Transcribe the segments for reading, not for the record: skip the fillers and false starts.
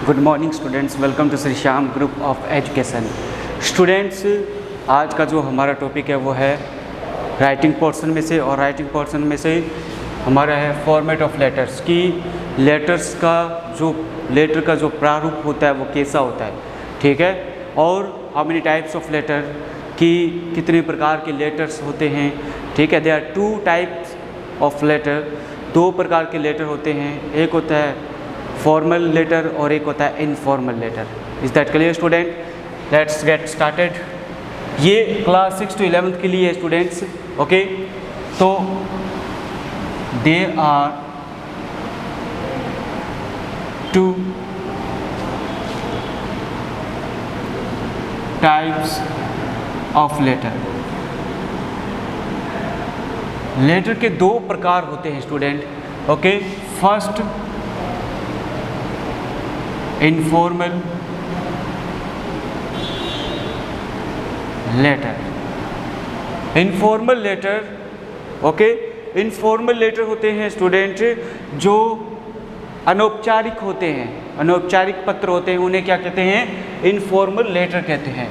Good morning students, welcome to Shri Shyam group of education. Students, आज का जो हमारा टॉपिक है वो है राइटिंग पोर्शन में से, और राइटिंग पोर्शन में से हमारा है फॉर्मेट ऑफ लेटर्स की लेटर का जो प्रारूप होता है वो कैसा होता है, ठीक है। और how many types of letter की कितने प्रकार के लेटर्स होते हैं, ठीक है। They are 2 types of letter, 2 प्रकार के लेटर होते हैं। एक होता है फॉर्मल लेटर और एक होता है informal letter. Is that clear student? Let's get started. ये क्लास 6 to 11th के लिए स्टूडेंट्स, ओके। तो they are 2 types of letter. Letter के 2 प्रकार होते हैं student, okay. First informal letter. Informal letter, okay. Informal letter होते हैं स्टूडेंट जो अनौपचारिक होते हैं, अनौपचारिक पत्र होते हैं, उन्हें क्या कहते हैं? इनफॉर्मल लेटर कहते हैं।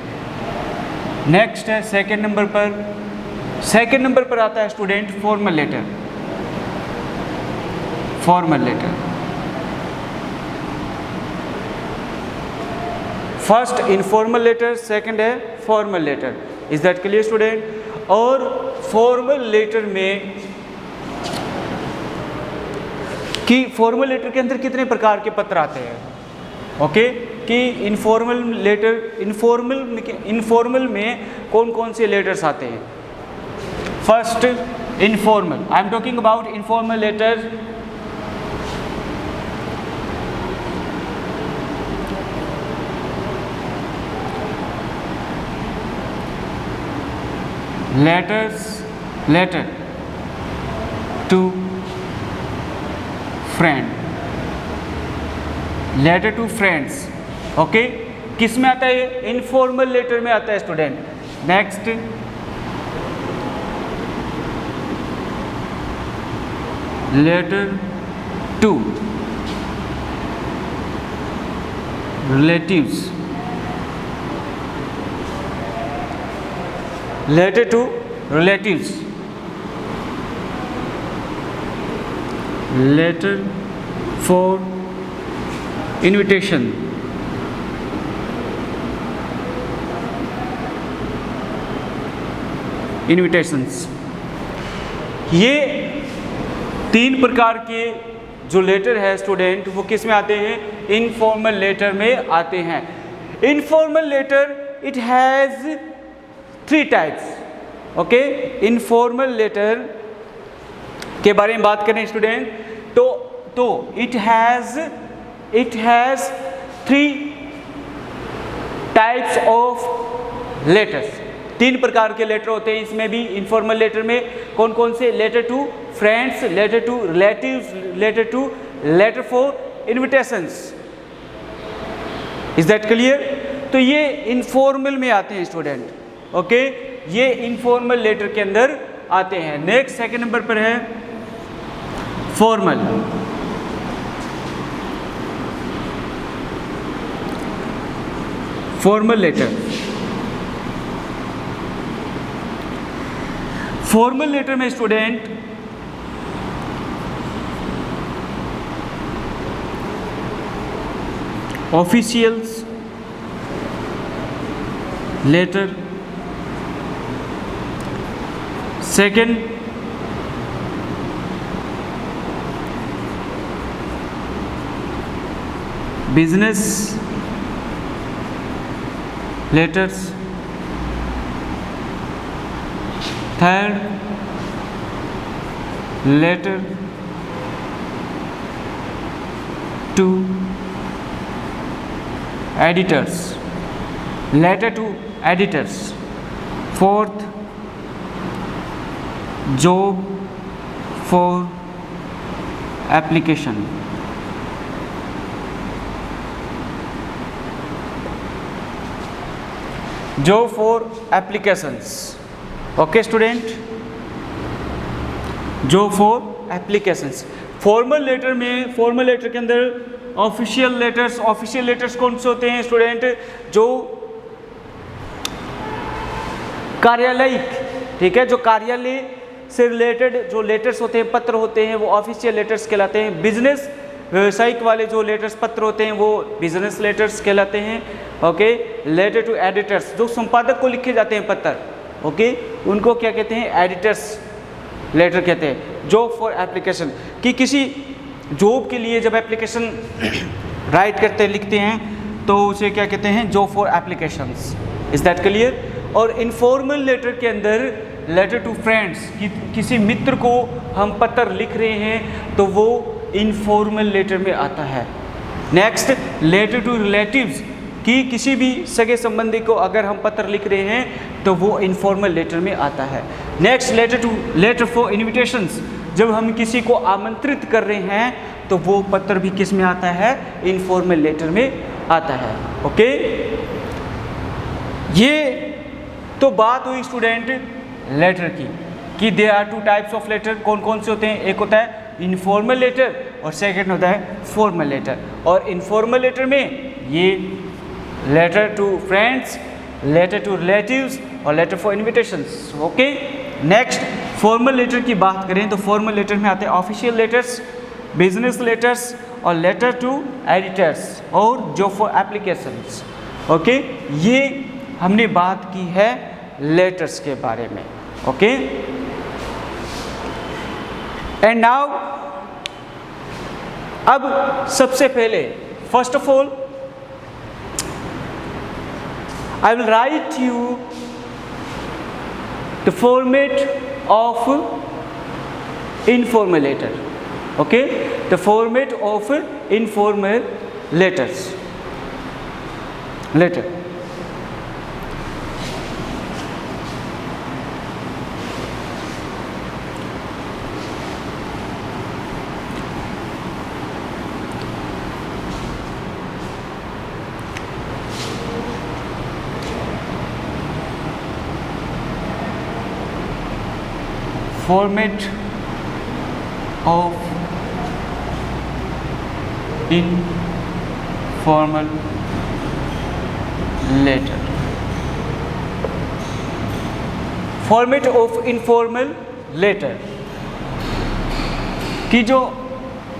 नेक्स्ट है सेकंड नंबर पर आता है student formal letter. Formal letter, first informal letter, second है formal letter. Is that clear student? और फॉर्मल लेटर में फॉर्मल लेटर के अंदर कितने प्रकार के पत्र आते हैं, ओके। कि इनफॉर्मल लेटर, इनफॉर्मल में कौन कौन से लेटर्स आते हैं? First informal, I am talking about informal letter. Letter to friend, letter to friends, okay. किस में आता है? इनफॉर्मल लेटर में आता है student. Next letter to relatives, letter to relatives, letter for invitation, invitations. ये 3 प्रकार के जो लेटर है स्टूडेंट वो किस में आते हैं? इनफॉर्मल लेटर में आते हैं। Informal letter it has 3 types, okay. Informal letter के बारे में बात करें स्टूडेंट तो it has 3 types of letters. 3 प्रकार के लेटर होते हैं इसमें भी। इनफॉर्मल लेटर में कौन कौन से? Letter to friends, letter to relatives, letter for invitations. Is that clear? तो ये इनफॉर्मल में आते हैं स्टूडेंट, ओके। ये इनफॉर्मल लेटर के अंदर आते हैं। नेक्स्ट सेकंड नंबर पर है formal. Formal letter, formal letter में student officials letter, second business letters, third letter to editors, letter to editors, fourth job for application. Job for applications, okay student, job for applications. Formal letter में, formal letter के अंदर official letters. Official letters कौन से होते हैं student? जो कार्यालयिक, ठीक है, जो कार्यालय से रिलेटेड जो लेटर्स होते हैं, पत्र होते हैं, वो ऑफिशियल लेटर्स कहलाते हैं। बिजनेस, व्यवसायिक वाले जो लेटर्स पत्र होते हैं वो बिजनेस लेटर्स कहलाते हैं। ओके, लेटर टू एडिटर्स, जो संपादक को लिखे जाते हैं पत्र, ओके, उनको क्या कहते हैं? एडिटर्स लेटर कहते हैं। जॉब फॉर एप्लीकेशन, कि किसी जॉब के लिए जब एप्लीकेशन राइट करते हैं, लिखते हैं, तो उसे क्या कहते हैं? Job for applications. Is that clear? और इनफॉर्मल लेटर के अंदर लेटर टू फ्रेंड्स, कि किसी मित्र को हम पत्र लिख रहे हैं तो वो इनफॉर्मल लेटर में आता है। नेक्स्ट, लेटर टू रिलेटिव्स, कि किसी भी सगे संबंधी को अगर हम पत्र लिख रहे हैं तो वो इनफॉर्मल लेटर में आता है। नेक्स्ट, लेटर फॉर इन्विटेशंस, जब हम किसी को आमंत्रित कर रहे हैं तो वो पत्र भी किस में आता है? इनफॉर्मल लेटर में आता है। ओके, ये तो बात हुई स्टूडेंट लेटर की, कि they are two types of letter. कौन कौन से होते हैं? एक होता है इनफॉर्मल लेटर और सेकंड होता है फॉर्मल लेटर। और इनफॉर्मल लेटर में ये letter to friends, letter to relatives और letter for invitations. Okay, next formal letter की बात करें तो फॉर्मल लेटर में आते हैं ऑफिशियल लेटर्स, बिजनेस लेटर्स और लेटर टू एडिटर्स और जॉब फॉर एप्लीकेशंस। ओके, ये हमने बात की है लेटर्स के बारे में। ओके, एंड नाउ, अब सबसे पहले first of all I will write you the format of informal letter. Okay, the format of informal letter. Format of informal letter. Format of informal letter कि जो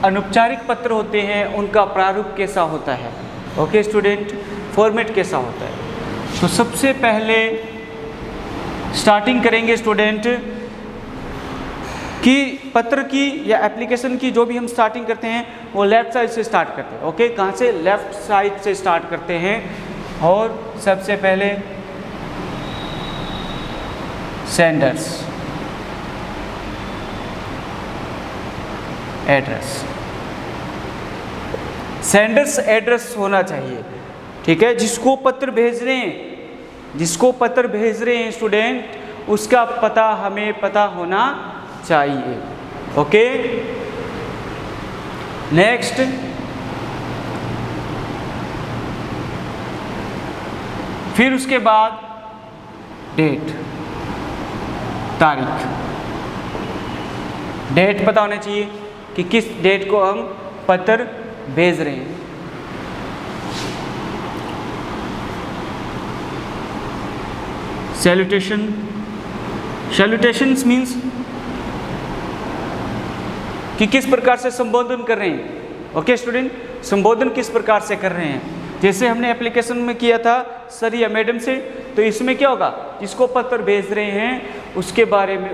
अनौपचारिक पत्र होते हैं उनका प्रारूप कैसा होता है। ओके स्टूडेंट, फॉर्मेट कैसा होता है? तो सबसे पहले स्टार्टिंग करेंगे स्टूडेंट कि पत्र की या एप्लीकेशन की जो भी हम स्टार्टिंग करते हैं वो लेफ़्ट साइड से स्टार्ट करते हैं। ओके, कहाँ से? लेफ़्ट साइड से स्टार्ट करते हैं। और सबसे पहले सेंडर्स एड्रेस, सेंडर्स एड्रेस होना चाहिए, ठीक है। जिसको पत्र भेज रहे हैं स्टूडेंट, उसका पता हमें पता होना चाहिए। ओके, नेक्स्ट फिर उसके बाद डेट, तारीख, डेट पता होना चाहिए कि किस डेट को हम पत्र भेज रहे हैं। सैल्यूटेशंस मीन्स कि किस प्रकार से संबोधन कर रहे हैं। ओके स्टूडेंट, संबोधन किस प्रकार से कर रहे हैं। जैसे हमने एप्लीकेशन में किया था सर या मैडम से, तो इसमें क्या होगा? जिसको पत्र भेज रहे हैं उसके बारे में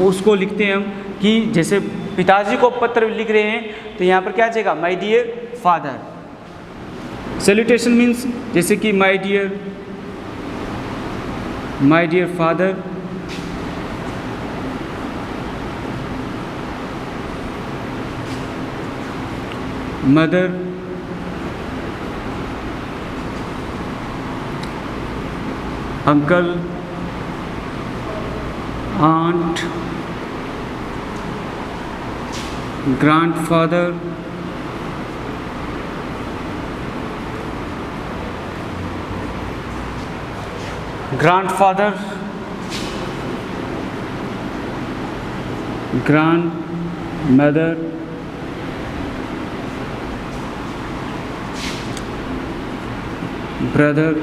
उसको लिखते हैं हम कि जैसे पिताजी को पत्र लिख रहे हैं तो यहाँ पर क्या जाएगा? My dear father. Salutation means जैसे कि my dear father, mother, uncle, aunt, grandfather, grandmother, brother,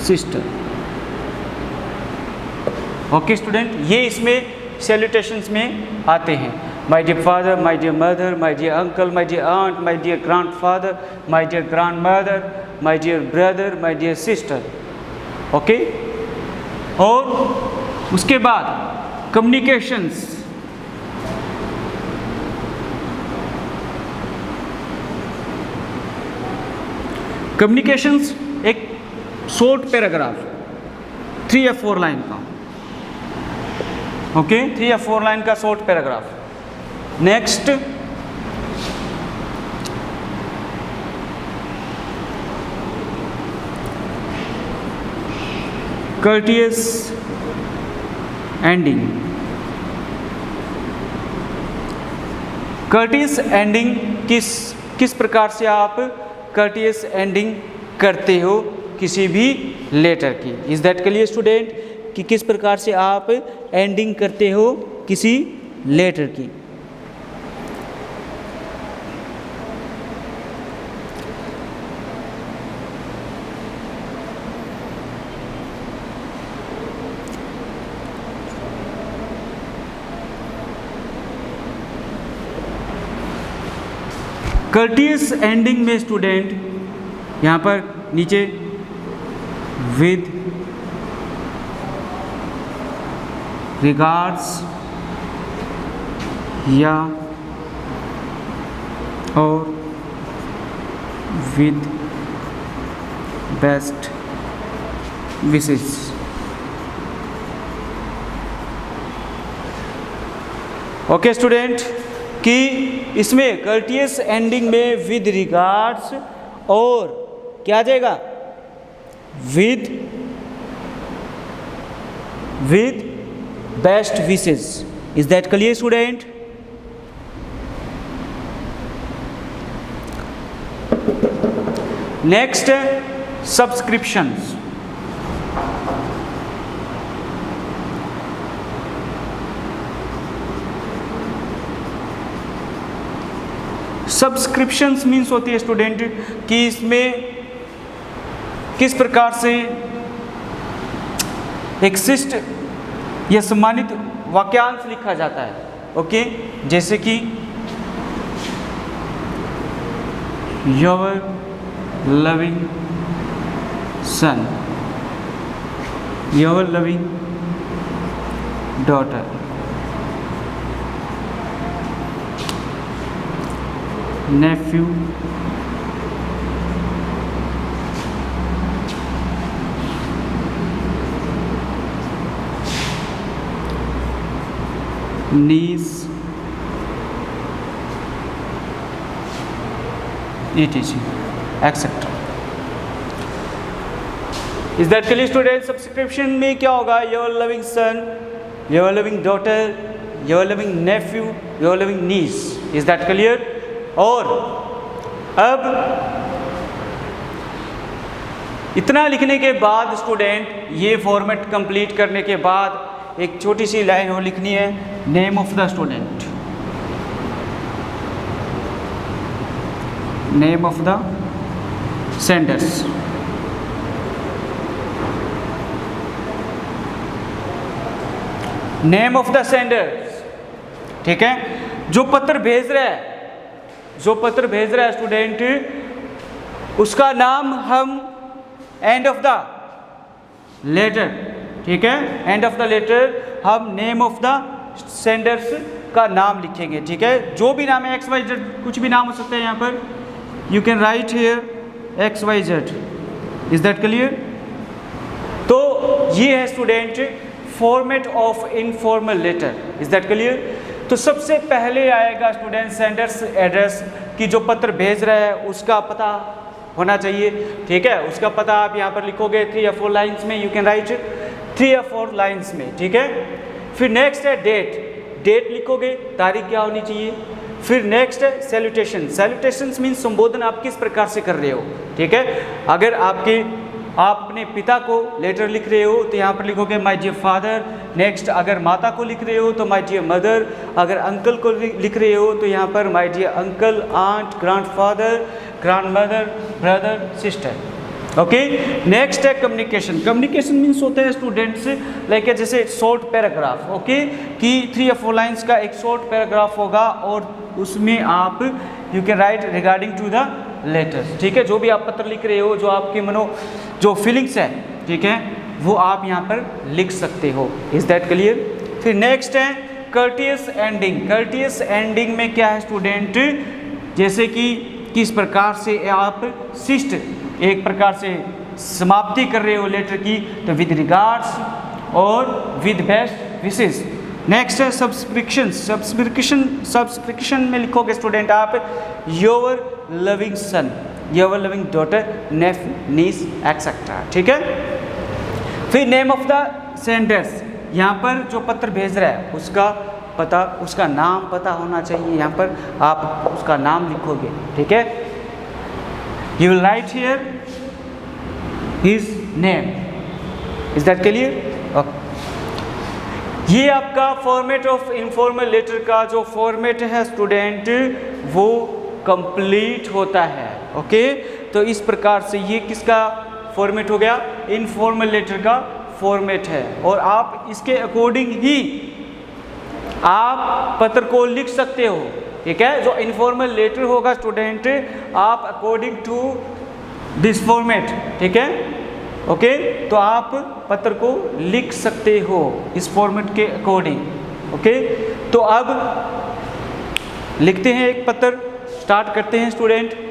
sister. Okay student, ये इसमें सैल्यूटेशंस में आते हैं। My dear father, my dear mother, my dear uncle, my dear aunt, my dear grandfather, my dear grandmother, my dear brother, my dear sister. Okay, और उसके बाद communications, communications एक short paragraph 3 या 4 लाइन का, okay, 3 या 4 line का short paragraph. Next, courteous ending। courteous ending किस प्रकार से आप courteous ending करते हो किसी भी लेटर की? इज दैट क्लियर स्टूडेंट कि किस प्रकार से आप एंडिंग करते हो किसी लेटर की? कर्टियस एंडिंग में स्टूडेंट यहाँ पर नीचे विद रिगार्ड्स या और with best wishes. Okay student, कि इसमें कर्टियस एंडिंग में विद रिगार्ड्स और क्या आ जाएगा? With best wishes. Is that clear student? Next, subscriptions. Subscriptions means होती है स्टूडेंट कि इसमें किस प्रकार से एक शिष्ट या सम्मानित वाक्यांश लिखा जाता है। ओके, जैसे कि your loving son, your loving daughter, nephew, niece, etc, etc। Is that clear student? Subscription में क्या होगा? Your loving son, your loving daughter, your loving nephew, your loving niece. Is that clear? और अब इतना लिखने के बाद स्टूडेंट, ये फॉर्मेट कंप्लीट करने के बाद एक छोटी सी लाइन और लिखनी है, name of the student, name of the Sanders. Name of the Sanders, ठीक है? जो पत्र भेज रहा है, जो पत्र भेज रहा है स्टूडेंट, उसका नाम हम एंड ऑफ द लेटर, ठीक है, एंड ऑफ द लेटर हम नेम ऑफ द सेंडर्स का नाम लिखेंगे, ठीक है? जो भी नाम है, एक्स वाई जेड, कुछ भी नाम हो सकता है यहाँ पर, you can write here X Y Z. Is that clear? तो ये है student format of informal letter. Is that clear? तो सबसे पहले आएगा स्टूडेंट सेंडर्स एड्रेस, कि जो पत्र भेज रहा है उसका पता होना चाहिए, ठीक है? उसका पता आप यहाँ पर लिखोगे 3 या 4 लाइन्स में, यू कैन राइट 3 या 4 लाइन्स में, ठीक है? फिर नेक्स्ट है डेट, डेट लिखोगे, तारीख क्या होनी चाहिए। फिर नेक्स्ट है सैल्यूटेशन, सैल्यूटेशंस मीन्स संबोधन आप किस प्रकार से कर रहे हो, ठीक है? अगर आप अपने पिता को लेटर लिख रहे हो तो यहाँ पर लिखोगे माय डियर फादर, नेक्स्ट अगर माता को लिख रहे हो तो माय डियर मदर, अगर अंकल को लिख रहे हो तो यहाँ पर my dear uncle, aunt, grandfather, grandmother, brother, sister. Okay, next है कम्युनिकेशन। कम्युनिकेशन मीन्स होता है स्टूडेंट्स लाइक जैसे शॉर्ट पैराग्राफ, ओके, कि 3 या 4 लाइन्स का एक शॉर्ट पैराग्राफ होगा और उसमें आप you can write regarding to the letters, ठीक है, जो भी आप पत्र लिख रहे हो, जो आपकी जो फीलिंग्स है, ठीक है, वो आप यहाँ पर लिख सकते हो। Is that clear? फिर नेक्स्ट है कर्टियस एंडिंग। कर्टियस एंडिंग में क्या है स्टूडेंट, जैसे कि किस प्रकार से आप शिष्ट एक प्रकार से समाप्ति कर रहे हो लेटर की, तो विद रिगार्ड्स और विद बेस्ट विशेस। नेक्स्ट है सब्सक्रिप्शन। सब्सक्रिप्शन में लिखोगे स्टूडेंट आप your loving son, your loving daughter, nephew, niece, etcetera, ठीक है। फिर नेम ऑफ द सेंडर्स, यहाँ पर जो पत्र भेज रहा है उसका पता, उसका नाम पता होना चाहिए, यहाँ पर आप उसका नाम लिखोगे, ठीक है। You will write here his name. Is that clear? Okay, ये आपका फॉर्मेट ऑफ इनफॉर्मल लेटर का जो फॉर्मेट है स्टूडेंट वो कंप्लीट होता है। ओके, तो इस प्रकार से ये किसका फॉर्मेट हो गया? इनफॉर्मल लेटर का फॉर्मेट है, और आप इसके अकॉर्डिंग ही आप पत्र को लिख सकते हो, ठीक है। जो इनफॉर्मल लेटर होगा स्टूडेंट, आप अकॉर्डिंग टू दिस फॉर्मेट, ठीक है, ओके, तो आप पत्र को लिख सकते हो इस फॉर्मेट के अकॉर्डिंग। ओके, तो अब लिखते हैं एक पत्र, स्टार्ट करते हैं student.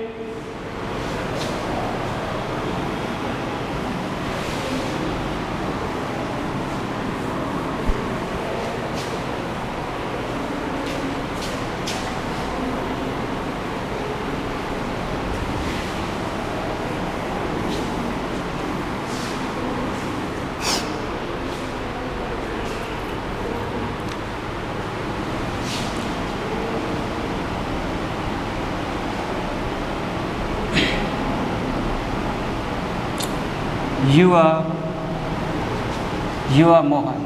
You are Mohan.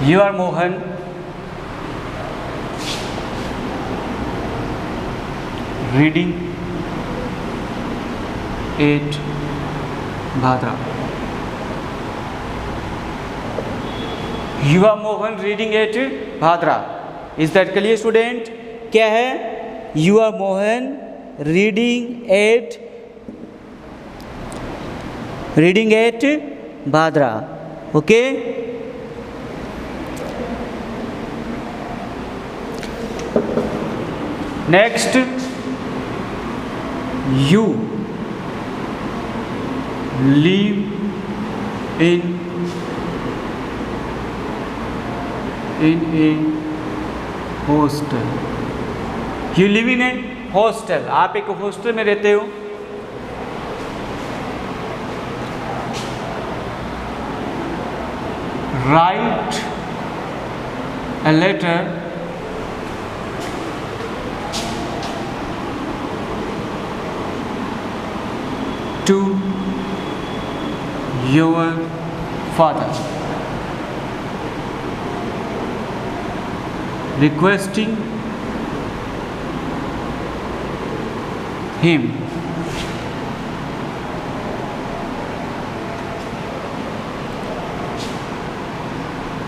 You are Mohan reading at Bhadra. You are Mohan reading at Bhadra. Is that clear student? क्या है? You are Mohan reading at Bhadra. Okay, next, you live in a hostel. You live in a hostel. आप एक hostel में रहते हो। Write a letter to your father requesting him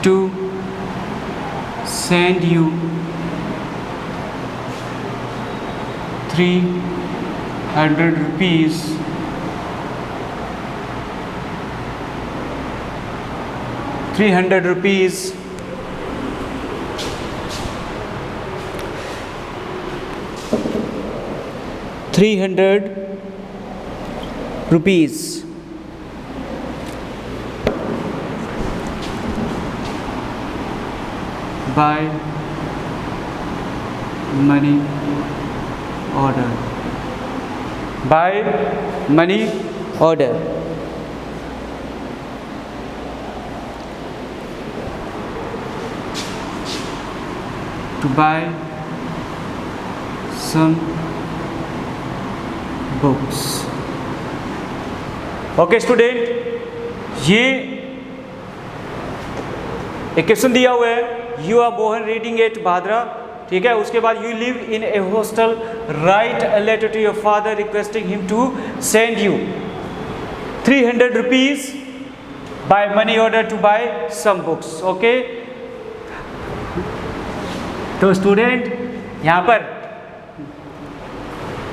to send you 300 rupees ₹300 by money order. By money order. To buy some books. Okay student, ये एक question दिया हुआ है, you are Mohan reading at Bhadra, ठीक है। उसके बाद you live in a hostel, write a letter to your father requesting him to send you 300 rupees by money order to buy some books, okay. तो स्टूडेंट यहाँ पर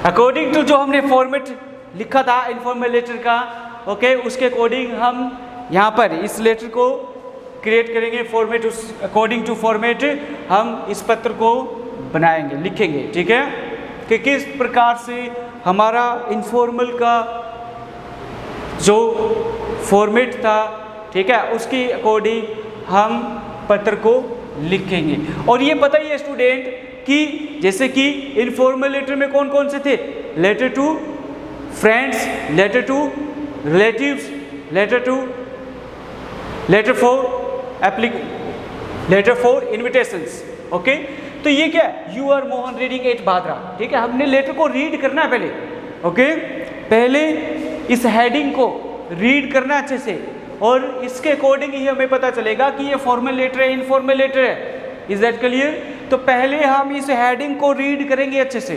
अकॉर्डिंग टू जो हमने format लिखा था इनफॉर्मल लेटर का, okay, उसके according हम यहाँ पर इस लेटर को क्रिएट करेंगे फॉर्मेट, उस अकॉर्डिंग टू फॉर्मेट हम इस पत्र को बनाएंगे, लिखेंगे, ठीक है, कि किस प्रकार से हमारा इनफॉर्मल का जो फॉर्मेट था, ठीक है, उसके अकॉर्डिंग हम पत्र को लिखेंगे। और ये पता ही है स्टूडेंट कि जैसे कि इनफॉर्मल लेटर में कौन कौन से थे, letter to friends, letter to relatives, letter for invitations, okay. तो ये क्या है, you are Mohan reading at Bhadra, ठीक है, हमने लेटर को रीड करना है पहले, ओके, पहले इस हेडिंग को रीड करना अच्छे से, और इसके अकॉर्डिंग ही हमें पता चलेगा कि ये फॉर्मल लेटर है, इनफॉर्मल लेटर है। Is that clear? तो पहले हम इस हेडिंग को रीड करेंगे अच्छे से,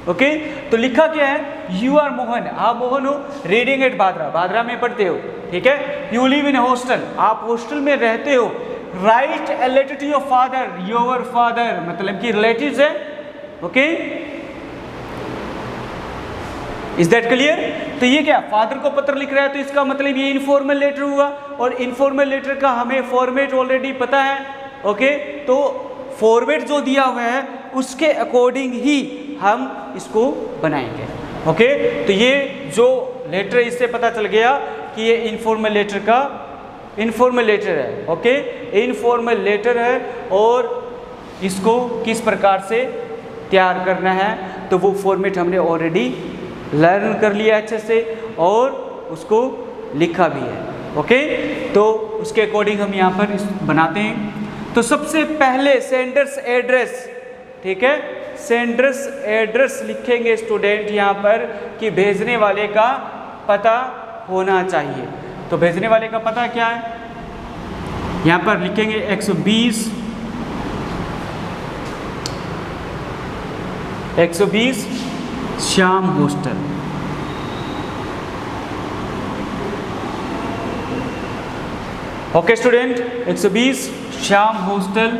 ओके। तो लिखा क्या है, यू आर मोहन, आप मोहन हो, रीडिंग एट भादरा, भादरा में पढ़ते हो, ठीक है। यू लिव इन हॉस्टल, आप हॉस्टल में रहते हो। Write a letter to your father, your father मतलब कि रिलेटिव्स है, ओके। Is that clear? तो ये क्या, फादर को पत्र लिख रहा है, तो इसका मतलब ये इनफॉर्मल लेटर हुआ, और इनफॉर्मल लेटर का हमें फॉर्मेट ऑलरेडी पता है, ओके। तो फॉर्मेट जो दिया हुआ है उसके अकॉर्डिंग ही हम इसको बनाएंगे, ओके। तो ये जो लेटर, इससे पता चल गया कि ये इनफॉर्मल लेटर का इनफॉर्मल लेटर है, ओके, इनफॉर्मल लेटर है, और इसको किस प्रकार से तैयार करना है तो वो फॉर्मेट हमने ऑलरेडी लर्न कर लिया अच्छे से, और उसको लिखा भी है, ओके। तो उसके अकॉर्डिंग हम यहाँ पर बनाते हैं। तो सबसे पहले सेंडर्स एड्रेस, ठीक है, सेंडर्स एड्रेस लिखेंगे स्टूडेंट यहाँ पर कि भेजने वाले का पता होना चाहिए। तो भेजने वाले का पता क्या है, यहाँ पर लिखेंगे 120 Shyam hostel, okay student, 120 Shyam hostel.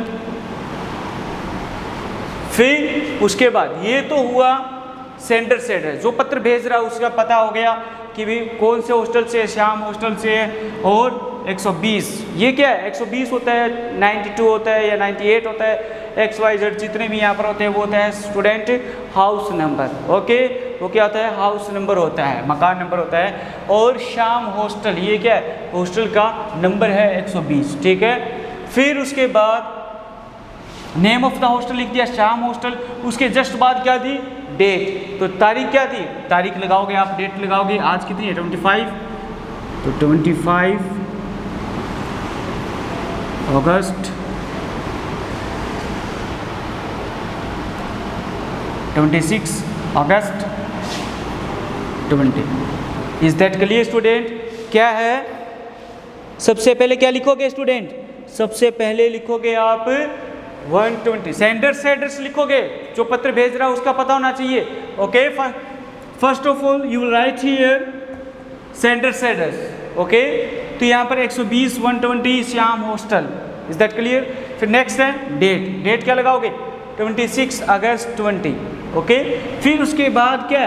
फिर उसके बाद ये तो हुआ सेंडर से एड्रेस, जो पत्र भेज रहा है उसका पता हो गया कि भी कौन से हॉस्टल से, श्याम हॉस्टल से है, और 120 ये क्या है, 120 होता है, 92 होता है या 98 होता है, XYZ जितने भी यहाँ पर होते हैं वो होता है स्टूडेंट हाउस नंबर, ओके। वो क्या होता है, हाउस नंबर होता है, मकान नंबर होता है। और श्याम हॉस्टल ये क्या है, हॉस्टल का नंबर है 120, ठीक है। फिर उसके बाद नेम ऑफ द हॉस्टल लिख दिया, श्याम हॉस्टल। उसके जस्ट बाद क्या दी, डेट। तो तारीख क्या थी, तारीख लगाओगे आप, डेट लगाओगे, आज कितनी है 25, तो 25 अगस्त 26 अगस्त 20। Is that clear student? क्या है, सबसे पहले क्या लिखोगे स्टूडेंट, सबसे पहले लिखोगे आप 120 सेंडर से एड्रेस लिखोगे, जो पत्र भेज रहा है उसका पता होना चाहिए, okay. First of all you will write here sender से एड्रेस, ओके। तो यहाँ पर 120 120 Shyam hostel, is that clear? फिर नेक्स्ट है डेट, डेट क्या लगाओगे 26 अगस्त 20, ओके। फिर उसके बाद क्या,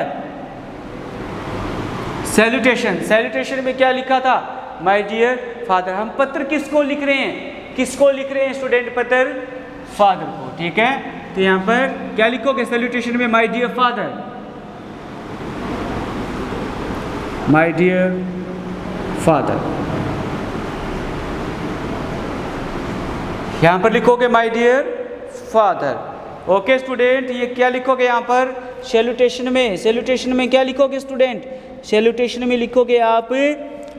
सैल्यूटेशन, सैल्यूटेशन में क्या लिखा था, माय डियर फादर। हम पत्र किसको लिख रहे हैं, किसको लिख रहे हैं स्टूडेंट, पत्र फादर को, ठीक है। तो यहाँ पर क्या लिखोगे सैल्यूटेशन में, my dear father, my dear father. यहाँ पर लिखोगे my dear father, okay student. ये क्या लिखोगे यहाँ पर सैल्यूटेशन में, सैल्यूटेशन में क्या लिखोगे स्टूडेंट, सैल्यूटेशन में लिखोगे आप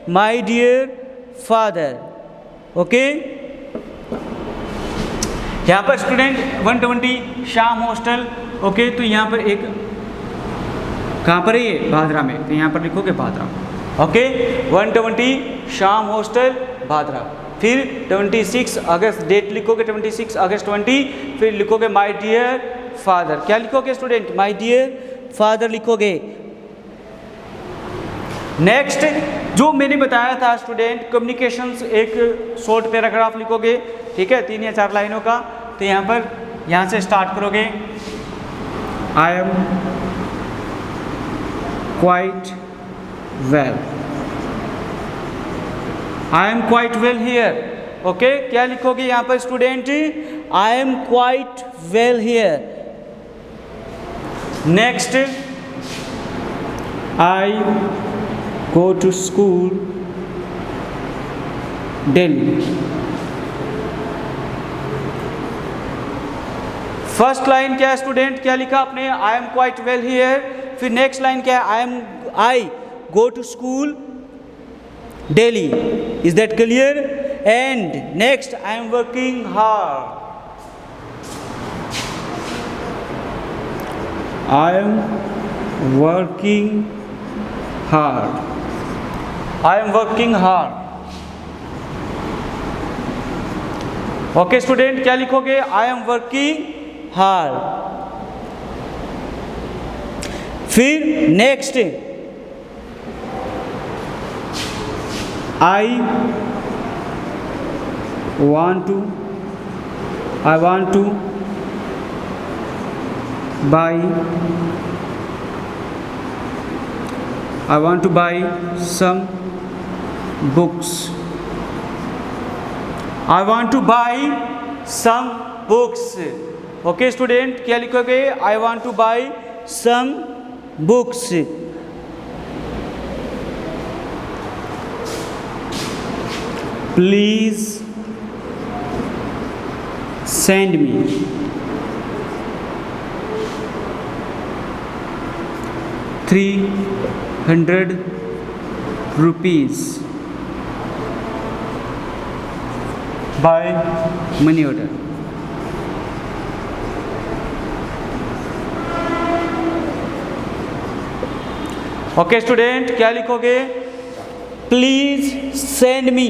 माय डियर फादर, ओके। यहाँ पर स्टूडेंट 120 श्याम हॉस्टल, ओके। तो यहाँ पर एक कहाँ पर है ये, भादरा में, तो यहाँ पर लिखोगे भादरा, ओके। 120 श्याम हॉस्टल भादरा। फिर 26 अगस्त डेट लिखोगे 26 अगस्त 20, फिर लिखोगे माय डियर फादर। क्या लिखोगे स्टूडेंट? माय डियर फादर लिखोगे। नेक्स्ट जो मैंने बताया था स्टूडेंट, कम्युनिकेशंस, एक शॉर्ट पैराग्राफ लिखोगे, ठीक है, 3 या 4 लाइनों का। तो यहाँ से स्टार्ट करोगे, I am quite well, I am quite well here. Okay, क्या लिखोगे यहाँ पर student? I am quite well here. Next, I go to school daily. First line क्या है स्टूडेंट? क्या लिखा आपने? I am quite well here. फिर नेक्स्ट लाइन क्या है? I go to school daily. Is that clear? And next, I am working hard. I am working hard. I am working hard. Okay student, क्या लिखोगे? I am working hard. फिर next, I want to buy some books. I want to buy some books. Okay student, क्या लिखोगे? I want to buy some books. Please send me ₹300 by money order. Okay student, क्या लिखोगे? Please send me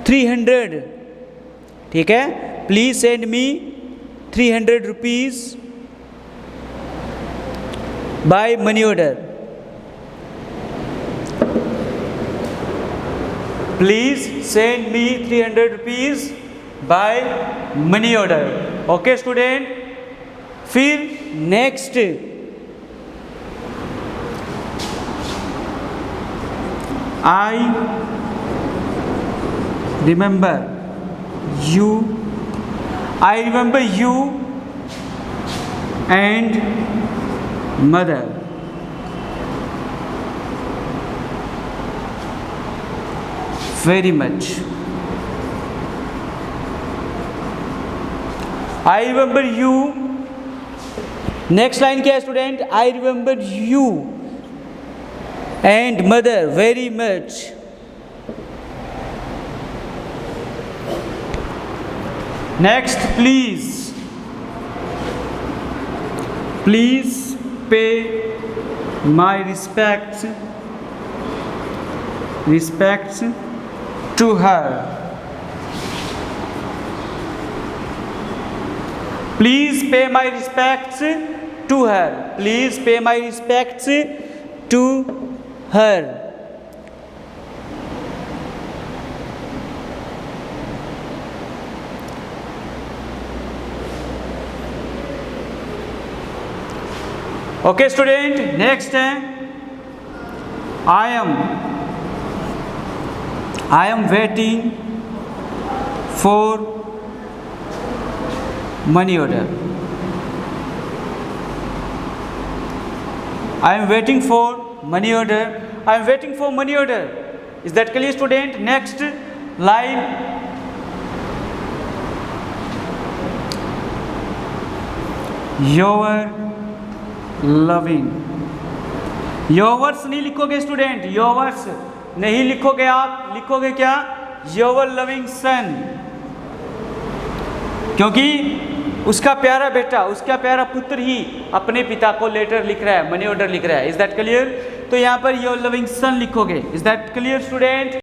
300, ठीक है, please send me 300 rupees by money order. Please send me 300 rupees by money order. Okay student, फिर next, I remember you and mother very much. I remember you. Next line क्या है student? I remember you and mother very much. Next, please pay my respects to her. Please pay my respects to her. Please pay my respects to her. Okay student, next है I am waiting for money order. I am waiting for money order. I am waiting for money order. Is that clear student? Next line, your loving. Yours नहीं लिखोगे student, yours नहीं लिखोगे, आप लिखोगे क्या? योवर loving son, क्योंकि उसका प्यारा बेटा, उसका प्यारा पुत्र ही अपने पिता को लेटर लिख रहा है, मनी ऑर्डर लिख रहा है। Is that clear? तो यहाँ पर योर लविंग सन लिखोगे। Is that clear student?